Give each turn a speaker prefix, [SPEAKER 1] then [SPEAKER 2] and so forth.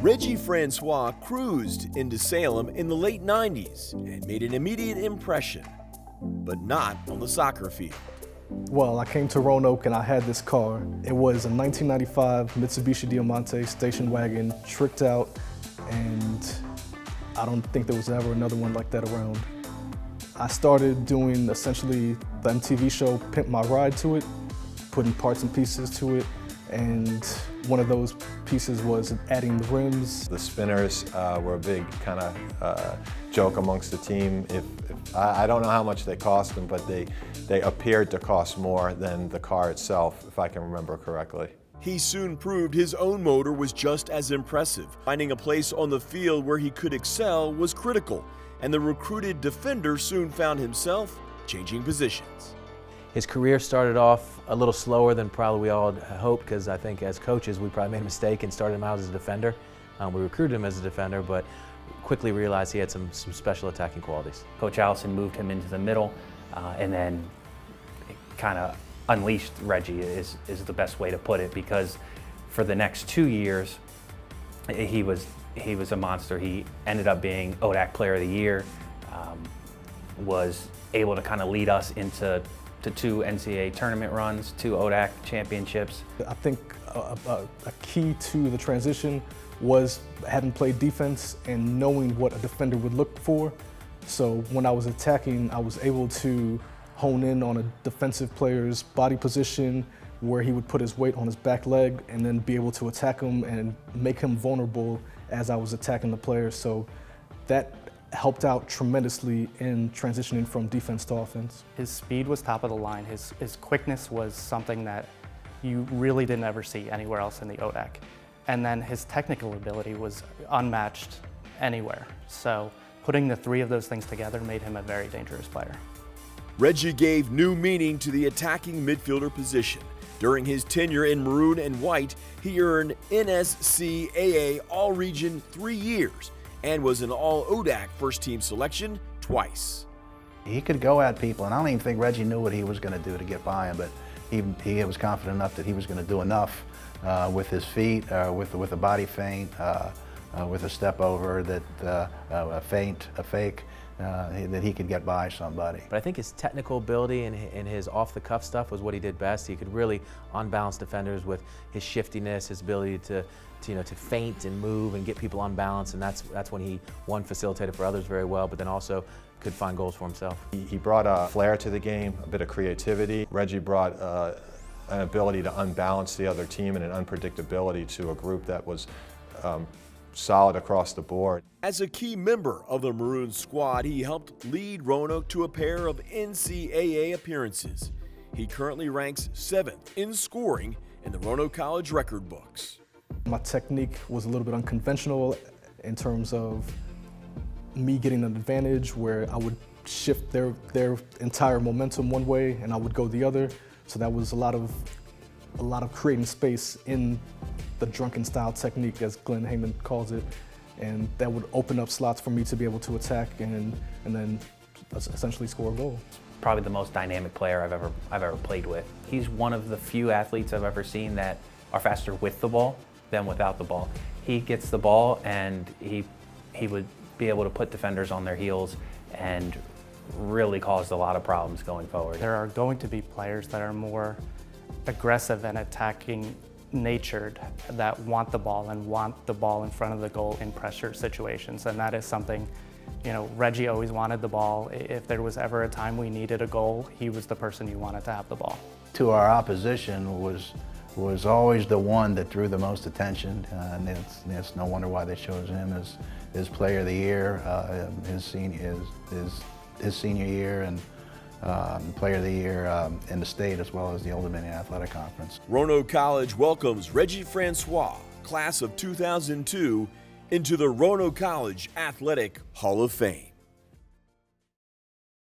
[SPEAKER 1] Regi Francois cruised into Salem in the late 90s and made an immediate impression, but not on the soccer field.
[SPEAKER 2] Well, I came to Roanoke and I had this car. It was a 1995 Mitsubishi Diamante station wagon, tricked out, and I don't think there was ever another one like that around. I started doing essentially the MTV show Pimp My Ride to it, putting parts and pieces to it, and one of those pieces was adding the rims.
[SPEAKER 3] The spinners were a big kind of joke amongst the team. I don't know how much they cost them, but they appeared to cost more than the car itself, if I can remember correctly.
[SPEAKER 1] He soon proved his own motor was just as impressive. Finding a place on the field where he could excel was critical, and the recruited defender soon found himself changing positions.
[SPEAKER 4] His career started off a little slower than probably we all hoped, because I think as coaches we probably made a mistake and started him out as a defender. We recruited him as a defender, but quickly realized he had some special attacking qualities.
[SPEAKER 5] Coach Allison moved him into the middle, and then kind of unleashed Regi is the best way to put it, because for the next 2 years he was a monster. He ended up being ODAC Player of the Year, was able to kind of lead us into 2 NCAA tournament runs, 2 ODAC championships.
[SPEAKER 2] I think a key to the transition was having played defense and knowing what a defender would look for. So when I was attacking, I was able to hone in on a defensive player's body position, where he would put his weight on his back leg and then be able to attack him and make him vulnerable as I was attacking the player. So that helped out tremendously in transitioning from defense to offense.
[SPEAKER 6] His speed was top of the line. His quickness was something that you really didn't ever see anywhere else in the ODAC. And then his technical ability was unmatched anywhere. So putting the 3 of those things together made him a very dangerous player.
[SPEAKER 1] Regi gave new meaning to the attacking midfielder position. During his tenure in maroon and white, he earned NSCAA All-Region 3 years and was an All-ODAC first-team selection twice.
[SPEAKER 7] He could go at people, and I don't even think Regi knew what he was going to do to get by him, but he was confident enough that he was going to do enough with his feet, with a body feint, with a step over, that a fake, that he could get by somebody.
[SPEAKER 4] But I think his technical ability and his off-the-cuff stuff was what he did best. He could really unbalance defenders with his shiftiness, his ability to feint and move and get people unbalanced, and that's when he, one, facilitated for others very well, but then also could find goals for himself.
[SPEAKER 3] He brought a flair to the game, a bit of creativity. Regi brought an ability to unbalance the other team and an unpredictability to a group that was solid across the board.
[SPEAKER 1] As a key member of the Maroon squad, he helped lead Roanoke to a pair of NCAA appearances. He currently ranks 7th in scoring in the Roanoke College record books.
[SPEAKER 2] My technique was a little bit unconventional in terms of me getting an advantage, where I would shift their entire momentum one way and I would go the other. So that was a lot of creating space in the drunken style technique, as Glenn Heyman calls it, and that would open up slots for me to be able to attack and then essentially score a goal.
[SPEAKER 5] Probably the most dynamic player I've ever played with. He's one of the few athletes I've ever seen that are faster with the ball than without the ball. He gets the ball and he would be able to put defenders on their heels and really caused a lot of problems going forward.
[SPEAKER 6] There are going to be players that are more aggressive and attacking natured, that want the ball and want the ball in front of the goal in pressure situations, and that is something, Regi always wanted the ball. If there was ever a time we needed a goal, he was the person you wanted to have the ball.
[SPEAKER 7] To our opposition was always the one that drew the most attention, and it's no wonder why they chose him as Player of the Year, his senior year, and Player of the Year in the state, as well as the Old Dominion Athletic Conference.
[SPEAKER 1] Roanoke College welcomes Regi Francois, class of 2002, into the Roanoke College Athletic Hall of Fame.